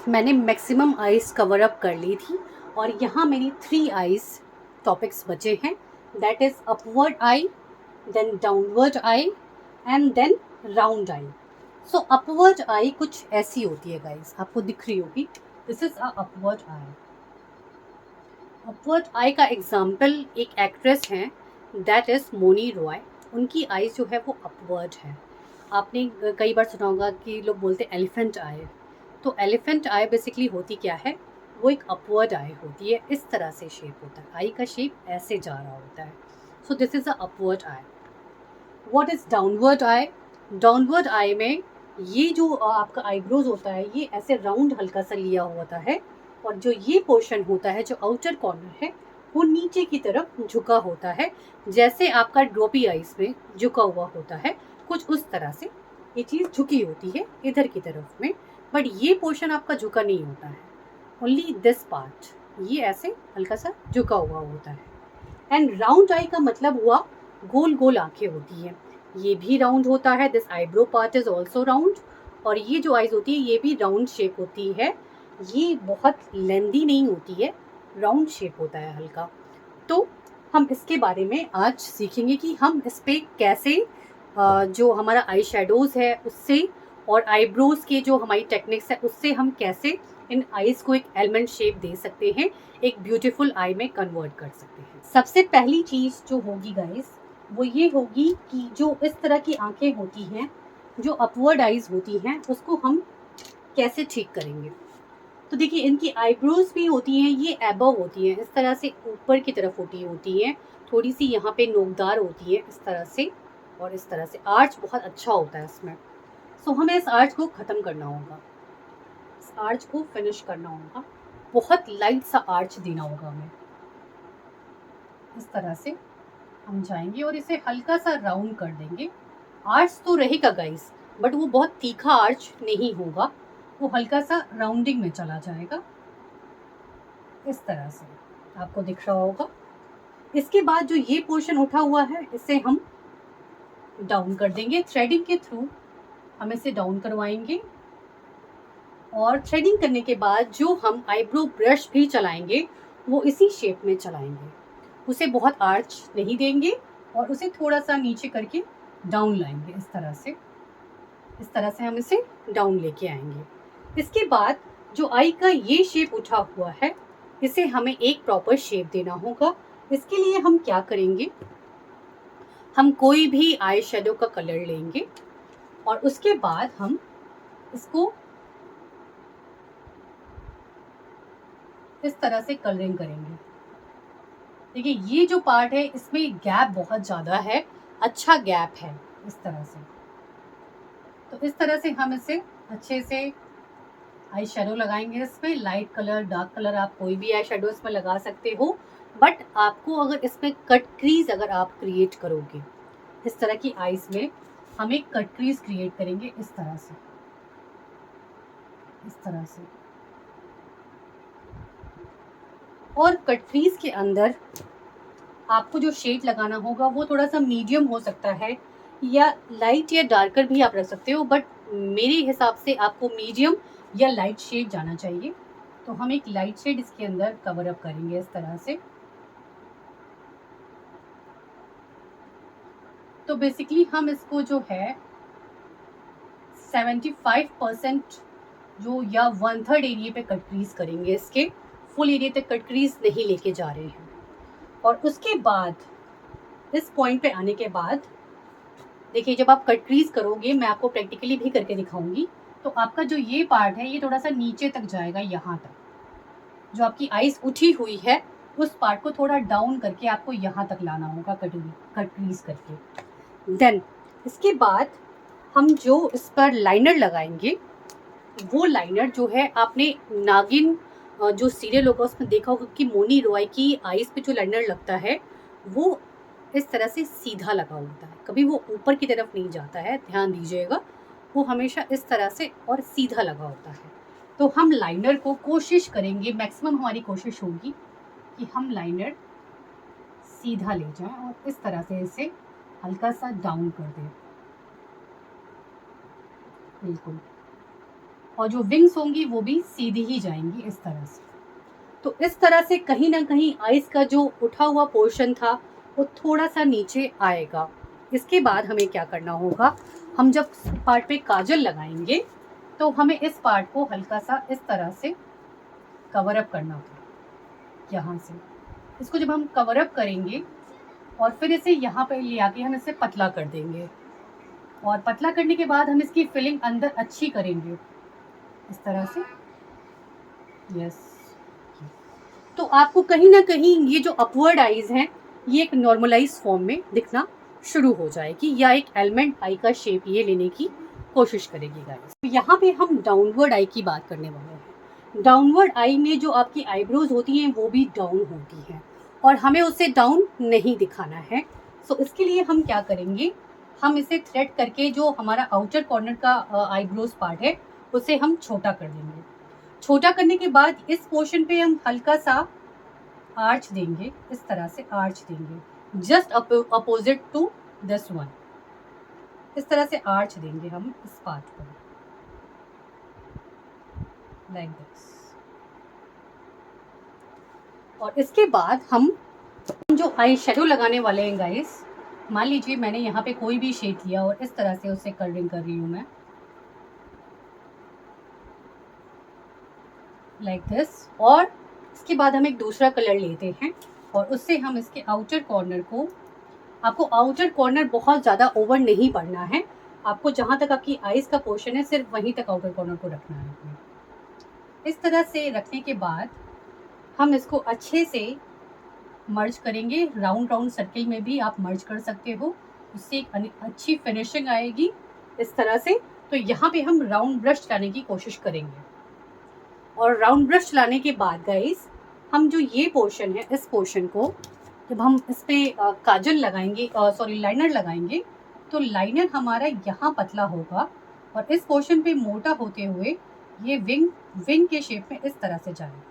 मैंने maximum eyes cover up कर ली थी और यहाँ मेरी 3 आइज़ टॉपिक्स बचे हैं, that is upward eye, then downward eye and then round eye. So upward eye कुछ ऐसी होती है गाइस, आपको दिख रही होगी, this is a upward eye. Upward eye का एग्जाम्पल एक एक्ट्रेस हैं, दैट इज मोनी रॉय। उनकी आईज जो है वो अपवर्ड है। आपने कई बार सुना होगा कि लोग बोलते हैं एलिफेंट आई। तो एलिफेंट आई बेसिकली होती क्या है, वो एक अपवर्ड आई होती है, इस तरह से शेप होता है, आई का शेप ऐसे जा रहा होता है। So this is a upward eye. What is downward eye? Downward eye में ये जो आपका आईब्रोज होता है ये ऐसे राउंड हल्का सा लिया होता है और जो ये पोर्शन होता है, जो आउटर कॉर्नर है, वो नीचे की तरफ झुका होता है, जैसे आपका ड्रॉपी आइज में झुका हुआ होता है, कुछ उस तरह से ये चीज़ झुकी होती है इधर की तरफ में, बट ये पोर्शन आपका झुका नहीं होता है, ओनली दिस पार्ट ये ऐसे हल्का सा झुका हुआ होता है। एंड राउंड आई का मतलब हुआ गोल गोल आंखें होती हैं, ये भी राउंड होता है, this eyebrow part is also round, और ये जो आईज होती है ये भी राउंड शेप होती है, ये बहुत लेंदी नहीं होती है, राउंड शेप होता है हल्का। तो हम इसके बारे में आज सीखेंगे कि हम इस पे कैसे जो हमारा आई शेडोज़ है उससे और आईब्रोज के जो हमारी टेक्निक्स है उससे हम कैसे इन आईज को एक एलिमेंट शेप दे सकते हैं, एक ब्यूटीफुल आई में कन्वर्ट कर सकते हैं। सबसे पहली चीज़ जो होगी गाइस वो ये होगी कि जो इस तरह की आंखें होती हैं, जो अपवर्ड आईज होती हैं, उसको हम कैसे ठीक करेंगे। तो देखिए इनकी आईब्रोज भी होती हैं, ये एबव होती हैं, इस तरह से ऊपर की तरफ होती हैं, थोड़ी सी यहाँ पे नोकदार होती है इस तरह से, और इस तरह से आर्च बहुत अच्छा होता है इसमें। सो हमें इस आर्च को ख़त्म करना होगा, इस आर्च को फिनिश करना होगा, बहुत लाइट सा आर्च देना होगा हमें। इस तरह से हम जाएंगे और इसे हल्का सा राउंड कर देंगे। आर्च तो रहेगा गाइस, बट वो बहुत तीखा आर्च नहीं होगा, वो हल्का सा राउंडिंग में चला जाएगा, इस तरह से आपको दिख रहा होगा। इसके बाद जो ये पोर्शन उठा हुआ है इसे हम डाउन कर देंगे, थ्रेडिंग के थ्रू हम इसे डाउन करवाएंगे, और थ्रेडिंग करने के बाद जो हम आईब्रो ब्रश भी चलाएंगे वो इसी शेप में चलाएंगे, उसे बहुत आर्च नहीं देंगे और उसे थोड़ा सा नीचे करके डाउन लाएंगे, इस तरह से हम इसे डाउन लेके आएंगे। इसके बाद जो आई का ये शेप उठा हुआ है इसे हमें एक प्रॉपर शेप देना होगा। इसके लिए हम क्या करेंगे, हम कोई भी आई शेडो का कलर लेंगे और उसके बाद हम इसको इस तरह से कलरिंग करेंगे। देखिए ये जो पार्ट है इसमें गैप बहुत ज़्यादा है, अच्छा गैप है, इस तरह से। तो इस तरह से हम इसे अच्छे से आई शेडो लगाएंगे। इसमें लाइट कलर, डार्क कलर, आप कोई भी आई शेडो इसमें लगा सकते हो, बट आपको अगर इसमें कट क्रीज अगर आप क्रिएट करोगे, इस तरह की आईज में हम एक कट क्रीज क्रिएट करेंगे, इस तरह से, इस तरह से। और कट क्रीज के अंदर आपको जो शेड लगाना होगा वो थोड़ा सा मीडियम हो सकता है, या लाइट या डार्कर भी आप रख सकते हो, बट मेरे हिसाब से आपको मीडियम या लाइट शेड जाना चाहिए। तो हम एक लाइट शेड इसके अंदर कवर अप करेंगे, इस तरह से। तो बेसिकली हम इसको जो है 75% जो या 1/3 एरिया पे कट क्रीज करेंगे, इसके फुल एरिया तक कट क्रीज नहीं लेके जा रहे हैं। और उसके बाद इस पॉइंट पे आने के बाद देखिए जब आप कट क्रीज करोगे, मैं आपको प्रैक्टिकली भी करके दिखाऊंगी, तो आपका जो ये पार्ट है ये थोड़ा सा नीचे तक जाएगा, यहाँ तक जो आपकी आइज उठी हुई है उस पार्ट को थोड़ा डाउन करके आपको यहाँ तक लाना होगा कट क्रीज करके। देन इसके बाद हम जो इस पर लाइनर लगाएंगे, वो लाइनर जो है आपने नागिन जो सीरियल होगा उसमें देखा होगा कि मोनी रॉय की आईज पे जो लाइनर लगता है वो इस तरह से सीधा लगा होता है, कभी वो ऊपर की तरफ नहीं जाता है, ध्यान दीजिएगा, वो हमेशा इस तरह से और सीधा लगा होता है। तो हम लाइनर को कोशिश करेंगे, मैक्सिमम हमारी कोशिश होगी कि हम लाइनर सीधा ले जाएं और इस तरह से इसे हल्का सा डाउन कर दें, बिल्कुल और जो विंग्स होंगी वो भी सीधी ही जाएंगी इस तरह से। तो इस तरह से कहीं ना कहीं आइस का जो उठा हुआ पोर्शन था वो थोड़ा सा नीचे आएगा। इसके बाद हमें क्या करना होगा, हम जब पार्ट पे काजल लगाएंगे तो हमें इस पार्ट को हल्का सा इस तरह से कवर अप करना होगा। यहाँ से इसको जब हम कवर अप करेंगे और फिर इसे यहाँ पे ले आके हम इसे पतला कर देंगे, और पतला करने के बाद हम इसकी फिलिंग अंदर अच्छी करेंगे इस तरह से। यस, तो आपको कहीं ना कहीं ये जो अपवर्ड आईज हैं ये एक नॉर्मलाइज फॉर्म में दिखना शुरू हो जाएगी, या एक एलिमेंट आई का शेप ये लेने की कोशिश करेगी गाइस। यहाँ पे हम डाउनवर्ड आई की बात करने वाले हैं। डाउनवर्ड आई में जो आपकी आईब्रोज होती हैं वो भी डाउन होती हैं, और हमें उसे डाउन नहीं दिखाना है। सो इसके लिए हम क्या करेंगे, हम इसे थ्रेड करके जो हमारा आउटर कॉर्नर का आईब्रोज पार्ट है उसे हम छोटा कर देंगे। छोटा करने के बाद इस पोर्शन पे हम हल्का सा आर्च देंगे, इस तरह से आर्च देंगे just opposite to this one. इस तरह से आर्च देंगे हम इस पार्ट को लाइक दिस। और इसके बाद हम जो आई शेडो लगाने वाले हैं गाइस, मान लीजिए मैंने यहाँ पे कोई भी शेड लिया और इस तरह से उसे कलरिंग कर रही हूँ मैं लाइक दिस। और इसके बाद हम एक दूसरा कलर लेते हैं और उससे हम इसके आउटर कॉर्नर को, आपको आउटर कॉर्नर बहुत ज़्यादा ओवर नहीं पड़ना है, आपको जहाँ तक आपकी आईज का पोर्शन है सिर्फ वहीं तक आउटर कॉर्नर को रखना है। इस तरह से रखने के बाद हम इसको अच्छे से मर्ज करेंगे। राउंड राउंड सर्किल में भी आप मर्ज कर सकते हो, उससे एक अच्छी फिनिशिंग आएगी इस तरह से। तो यहाँ पे हम राउंड ब्रश लाने की कोशिश करेंगे, और राउंड ब्रश लाने के बाद गाइस हम जो ये पोर्शन है इस पोर्शन को जब हम इस पर काजल लगाएंगे, सॉरी लाइनर लगाएंगे, तो लाइनर हमारा यहाँ पतला होगा और इस पोर्शन पे मोटा होते हुए ये विंग के शेप में इस तरह से जाएगा।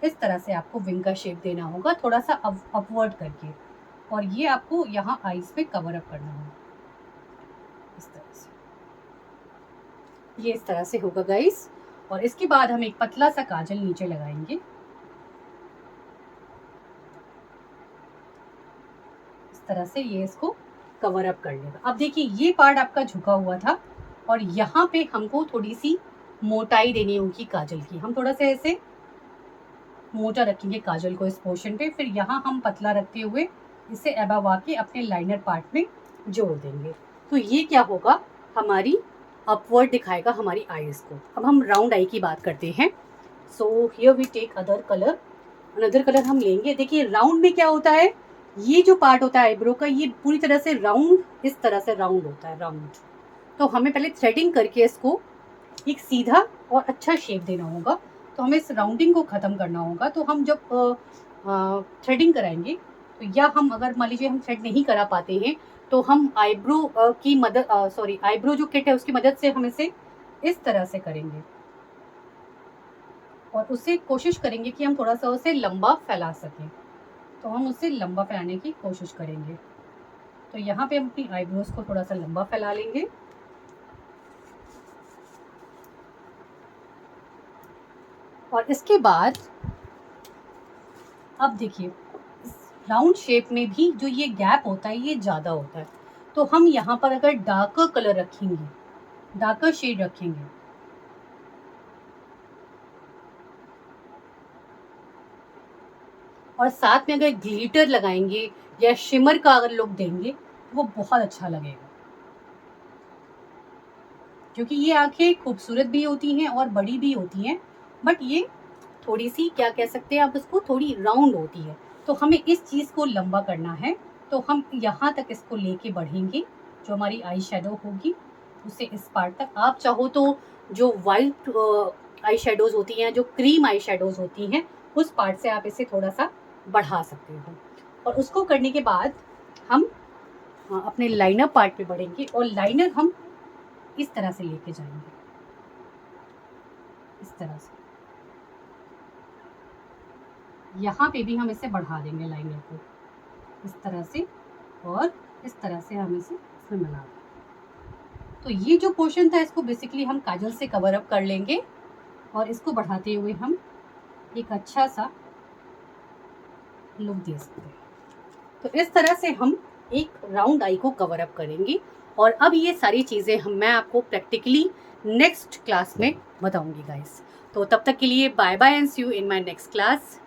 इस तरह से आपको विंग का शेप देना होगा थोड़ा सा अपवर्ड करके, और ये आपको यहाँ आईज पे कवर अप करना होगा इस तरह से। ये इस तरह से होगा गाइस। और इसके बाद हम एक पतला सा काजल नीचे लगाएंगे इस तरह से, ये इसको कवर अप कर लेगा। अब देखिए ये पार्ट आपका झुका हुआ था और यहाँ पे हमको थोड़ी सी मोटाई देनी होगी काजल की। हम थोड़ा सा ऐसे मोटा रखेंगे काजल को इस पोर्शन पे, फिर यहाँ हम पतला रखते हुए इसे अबव आके अपने लाइनर पार्ट में जोड़ देंगे। तो ये क्या होगा, हमारी अपवर्ड दिखाएगा हमारी आईज को। अब हम राउंड आई की बात करते हैं। So here we take other colour हम लेंगे। देखिए राउंड में क्या होता है, ये जो पार्ट होता है आईब्रो का ये पूरी तरह से राउंड, इस तरह से राउंड होता है राउंड। तो हमें पहले थ्रेडिंग करके इसको एक सीधा और अच्छा शेप देना होगा, तो हमें इस राउंडिंग को ख़त्म करना होगा। तो हम जब थ्रेडिंग कराएंगे तो, या हम अगर मान लीजिए हम थ्रेड नहीं करा पाते हैं तो हम आईब्रो की मदद, सॉरी आईब्रो जो किट है उसकी मदद से हम इसे इस तरह से करेंगे और उससे कोशिश करेंगे कि हम थोड़ा सा उसे लंबा फैला सकें। तो हम उसे लंबा फैलाने की कोशिश करेंगे। तो यहाँ पे हम अपनी आईब्रोज को थोड़ा सा लंबा फैला लेंगे। और इसके बाद अब देखिए राउंड शेप में भी जो ये गैप होता है ये ज़्यादा होता है, तो हम यहाँ पर अगर डार्कर कलर रखेंगे, डार्कर शेड रखेंगे, और साथ में अगर ग्लिटर लगाएंगे या शिमर का अगर लुक देंगे वो बहुत अच्छा लगेगा। क्योंकि ये आंखें खूबसूरत भी होती हैं और बड़ी भी होती हैं, बट ये थोड़ी सी क्या कह सकते हैं आप इसको, थोड़ी राउंड होती है। तो हमें इस चीज़ को लंबा करना है, तो हम यहाँ तक इसको लेके बढ़ेंगे। जो हमारी आई शेडो होगी उसे इस पार्ट तक, आप चाहो तो जो वाइट आई शेडोज़ होती हैं, जो क्रीम आई शेडोज़ होती हैं, उस पार्ट से आप इसे थोड़ा सा बढ़ा सकते हो। और उसको करने के बाद हम अपने लाइनर पार्ट पे बढ़ेंगे और लाइनर हम इस तरह से लेके जाएंगे, इस तरह से। यहाँ पे भी हम इसे बढ़ा देंगे लाइनर को इस तरह से, और इस तरह से हम इसे इसमें मिला देंगे। तो ये जो पोर्शन था इसको बेसिकली हम काजल से कवर अप कर लेंगे और इसको बढ़ाते हुए हम एक अच्छा सा लुक दे सकते हैं। तो इस तरह से हम एक राउंड आई को कवर अप करेंगे। और अब ये सारी चीज़ें मैं आपको प्रैक्टिकली नेक्स्ट क्लास में बताऊंगी गाइस। तो तब तक के लिए bye bye and see you in my next class.